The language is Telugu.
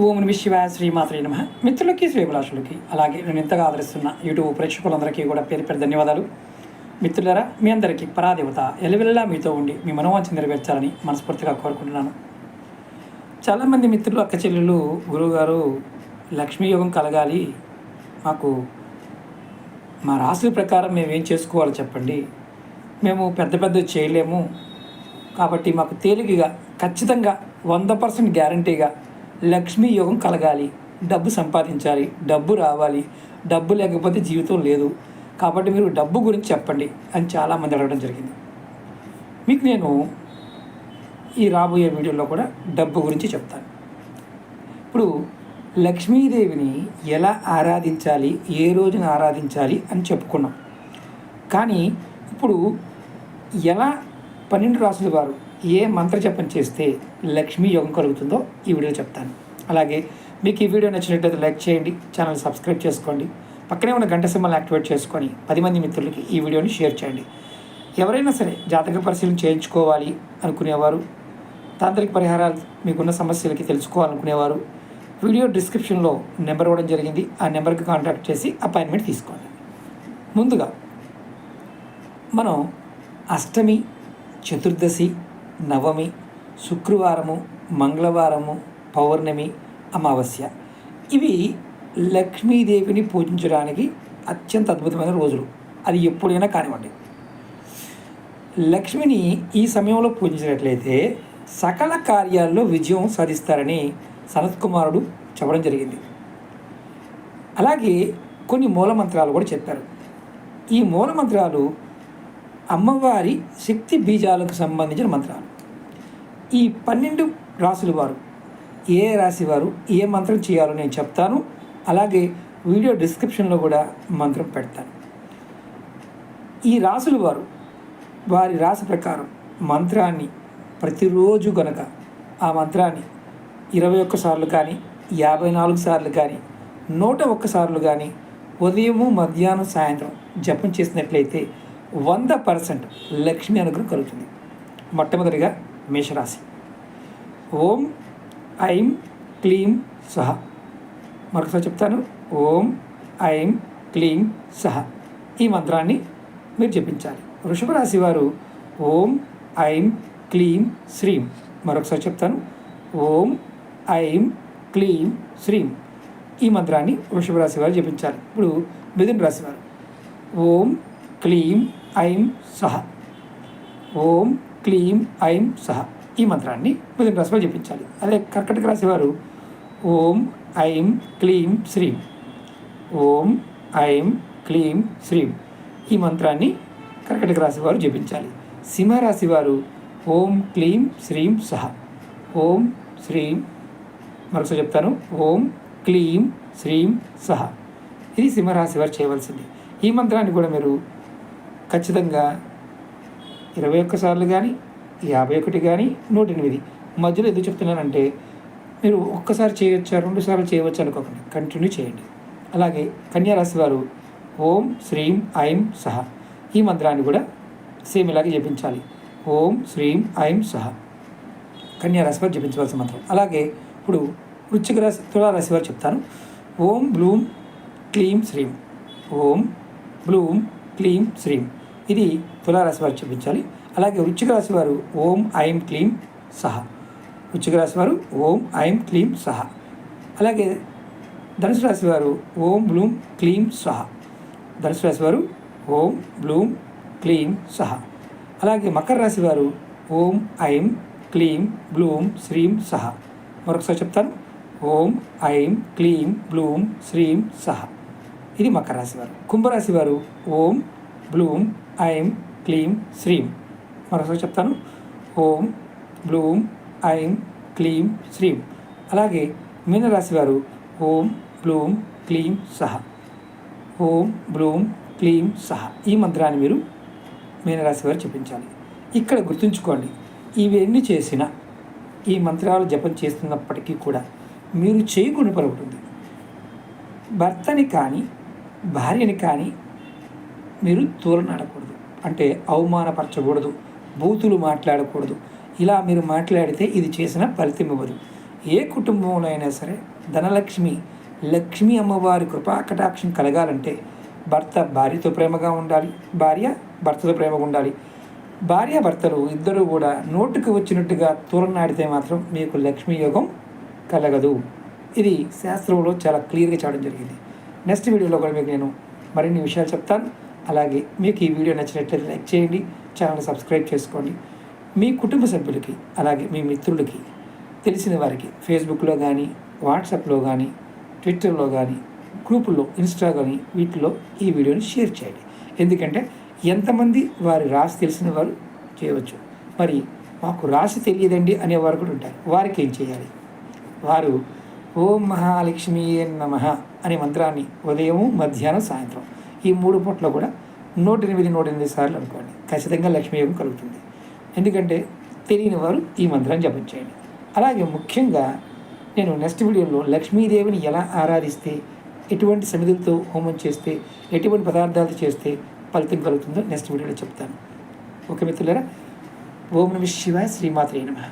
ఓం నమః శివాయ శ్రీమాత్రే నమః. మిత్రులకి శ్రేభిలాషులకి అలాగే నేను ఎంతగా ఆదరిస్తున్న యూట్యూబ్ ప్రేక్షకులందరికీ కూడా పేరు పేరు ధన్యవాదాలు. మిత్రులారా, మీ అందరికీ పరాదేవత ఎల్లవెల్లా మీతో ఉండి మీ మనోవాంఛ నెరవేర్చాలని మనస్ఫూర్తిగా కోరుకుంటున్నాను. చాలామంది మిత్రులు, అక్క చెల్లెళ్ళు, గురువుగారు లక్ష్మీ యోగం కలగాలి, మాకు మా రాశుల ప్రకారం మేము ఏం చేసుకోవాలో చెప్పండి, మేము పెద్ద పెద్ద చేయలేము కాబట్టి మాకు తేలికగా ఖచ్చితంగా 100% గ్యారంటీగా లక్ష్మీ యోగం కలగాలి, డబ్బు సంపాదించాలి, డబ్బు రావాలి, డబ్బు లేకపోతే జీవితం లేదు కాబట్టి మీరు డబ్బు గురించి చెప్పండి అని చాలామంది అడగడం జరిగింది. మీకు నేను ఈ రాబోయే వీడియోలో కూడా డబ్బు గురించి చెప్తాను. ఇప్పుడు లక్ష్మీదేవిని ఎలా ఆరాధించాలి, ఏ రోజున ఆరాధించాలి అని చెప్పుకున్నాం. కానీ ఇప్పుడు ఎలా 12 రాసుల వారు ఏ మంత్ర జపం చేస్తే లక్ష్మీ యోగం కలుగుతుందో ఈ వీడియో చెప్తాను. అలాగే మీకు ఈ వీడియో నచ్చినట్లయితే లైక్ చేయండి, ఛానల్ సబ్స్క్రైబ్ చేసుకోండి, పక్కనే ఉన్న గంట సింబల్ని యాక్టివేట్ చేసుకొని 10 మంది మిత్రులకి ఈ వీడియోని షేర్ చేయండి. ఎవరైనా సరే జాతక పరిశీలన చేయించుకోవాలి అనుకునేవారు, తాంత్రిక పరిహారాలు మీకున్న సమస్యలకి తెలుసుకోవాలనుకునేవారు వీడియో డిస్క్రిప్షన్లో నెంబర్ ఇవ్వడం జరిగింది. ఆ నెంబర్కి కాంటాక్ట్ చేసి అపాయింట్మెంట్ తీసుకోండి. ముందుగా మనం అష్టమి, చతుర్దశి, నవమి, శుక్రవారము, మంగళవారము, పౌర్ణమి, అమావాస్య ఇవి లక్ష్మీదేవిని పూజించడానికి అత్యంత అద్భుతమైన రోజులు. అది ఎప్పుడైనా కానివ్వండి. లక్ష్మిని ఈ సమయంలో పూజించినట్లయితే సకల కార్యాల్లో విజయం సాధిస్తారని సనత్ కుమారుడు చెప్పడం జరిగింది. అలాగే కొన్ని మూలమంత్రాలు కూడా చెప్పారు. ఈ మూలమంత్రాలు అమ్మవారి శక్తి బీజాలకు సంబంధించిన మంత్రాలు. ఈ 12 రాసుల వారు ఏ రాశి వారు ఏ మంత్రం చేయాలో నేను చెప్తాను. అలాగే వీడియో డిస్క్రిప్షన్లో కూడా మంత్రం పెడతాను. ఈ రాసుల వారు వారి రాశి ప్రకారం మంత్రాన్ని ప్రతిరోజు గనక ఆ మంత్రాన్ని 21 సార్లు కానీ, 54 సార్లు కానీ, 101 సార్లు కానీ ఉదయము, మధ్యాహ్నం, సాయంత్రం జపం చేసినట్లయితే 100% లక్ష్మీ అనుగ్రహం కలుగుతుంది. మొట్టమొదటిగా మేషరాశి. ఓం ఐం క్లీం సహ. మరొకసారి చెప్తాను. ఓం ఐం క్లీం సహ. ఈ మంత్రాన్ని మీరు జపించాలి. వృషభ రాశి వారు ఓం ఐం క్లీం శ్రీం. మరొకసారి చెప్తాను. ఓం ఐం క్లీం శ్రీం. ఈ మంత్రాన్ని వృషభ రాశి వారు జపించాలి. ఇప్పుడు మిథున రాశి వారు ఓం క్లీం ఐం సహ. ఓం క్లీం ఐం సహ. ఈ మంత్రాన్ని మిథున రాశి వారు జపించాలి. అదే కర్కటక రాశి వారు ఓం ఐం క్లీం శ్రీం. ఓం ఐం క్లీం శ్రీం. ఈ మంత్రాన్ని కర్కటక రాశి వారు జపించాలి. సింహరాశి వారు ఓం క్లీం శ్రీం సహ. ఓం శ్రీం. మరొకసారి చెప్తాను. ఓం క్లీం శ్రీం సహ. ఇది సింహరాశి వారు చేయవలసింది. ఈ మంత్రాన్ని కూడా మీరు ఖచ్చితంగా 21 సార్లు కానీ, 51 కానీ, 108 మధ్యలో ఎందుకు చెప్తున్నానంటే మీరు ఒక్కసారి చేయొచ్చా, 2 సార్లు చేయవచ్చు అనుకోకండి, కంటిన్యూ చేయండి. అలాగే కన్యారాశి వారు ఓం శ్రీం ఐం సహ. ఈ మంత్రాన్ని కూడా సేమ్ ఇలాగే జపించాలి. ఓం శ్రీం ఐం సహ. కన్యారాశి వారు జపించవలసిన మంత్రం. అలాగే ఇప్పుడు వృశ్చిక రాశి, తులారాశి వారు చెప్తాను. ఓం బ్లూం క్లీం శ్రీం. ఓం బ్లూం క్లీం శ్రీం. ఇది తులారాశి వారు చూపించాలి. అలాగే వృశ్చిక రాశి వారు ఓం ఐం క్లీం సహ. వృశ్చిక రాశి వారు ఓం ఐం క్లీం సహ. అలాగే ధనుసు రాశి వారు ఓం బ్లూం క్లీం సహ. ధనుసు రాశి వారు ఓం బ్లూం క్లీం సహ. అలాగే మకర రాశి వారు ఓం ఐం క్లీం బ్లూం శ్రీం సహ. మరొకసారి చెప్తాను. ఓం ఐం క్లీం బ్లూం శ్రీం సహ. ఇది మకర రాశి వారు. కుంభరాశి వారు ఓం బ్లూం ఐం క్లీం శ్రీం. మరొకసారి చెప్తాను. ఓం బ్లూం ఐం క్లీం శ్రీం. అలాగే మీనరాశి వారు ఓం బ్లూం క్లీం సహ. ఓం బ్లూం క్లీం సహ. ఈ మంత్రాన్ని మీరు మీనరాశి వారు చెప్పించాలి. ఇక్కడ గుర్తుంచుకోండి, ఇవన్నీ చేసిన ఈ మంత్రాలు జపం చేస్తున్నప్పటికీ కూడా మీరు చేయకుండా పొరపడుతుంది. భర్తని కానీ భార్యని కానీ మీరు తూలనాడకూడదు, అంటే అవమానపరచకూడదు, బూతులు మాట్లాడకూడదు. ఇలా మీరు మాట్లాడితే ఇది చేసిన ఫలితం ఇవ్వదు. ఏ కుటుంబంలో అయినా సరే ధనలక్ష్మి లక్ష్మీ అమ్మవారి కృపా కటాక్షం కలగాలంటే భర్త భార్యతో ప్రేమగా ఉండాలి, భార్య భర్తతో ప్రేమగా ఉండాలి. భార్య భర్తలు ఇద్దరూ కూడా నోటుకు వచ్చినట్టుగా తూలనాడితే మాత్రం మీకు లక్ష్మీ యోగం కలగదు. ఇది శాస్త్రంలో చాలా క్లియర్గా చేయడం జరిగింది. నెక్స్ట్ వీడియోలో కూడా మీకు నేను మరిన్ని విషయాలు చెప్తాను. అలాగే మీకు ఈ వీడియో నచ్చినట్లయితే లైక్ చేయండి, ఛానల్ సబ్స్క్రైబ్ చేసుకోండి. మీ కుటుంబ సభ్యులకి అలాగే మీ మిత్రులకి తెలిసిన వారికి ఫేస్బుక్లో కానీ, వాట్సాప్లో కానీ, ట్విట్టర్లో కానీ, గ్రూపుల్లో, ఇన్స్టా కానీ వీటిలో ఈ వీడియోని షేర్ చేయండి. ఎందుకంటే ఎంతమంది వారి రాశి తెలిసిన వారు చేయవచ్చు, మరి మాకు రాశి తెలియదండి అనేవారు కూడా ఉంటారు. వారికి ఏం చేయాలి? వారు ఓం మహాలక్ష్మీ నమః అనే మంత్రాన్ని ఉదయం, మధ్యాహ్నం, సాయంత్రం ఈ 3 పూట్ల కూడా 108 సార్లు అనుకోండి. ఖచ్చితంగా లక్ష్మీయోగం కలుగుతుంది. ఎందుకంటే తెలియని వారు ఈ మంత్రాన్ని జపం చేయండి. అలాగే ముఖ్యంగా నేను నెక్స్ట్ వీడియోలో లక్ష్మీదేవిని ఎలా ఆరాధిస్తే, ఎటువంటి సమిధులతో హోమం చేస్తే, ఎటువంటి పదార్థాలు చేస్తే ఫలితం కలుగుతుందో నెక్స్ట్ వీడియోలో చెప్తాను. ఓకే మిత్రులారా, ఓం నమః శివాయ, శ్రీమాత్రే నమః.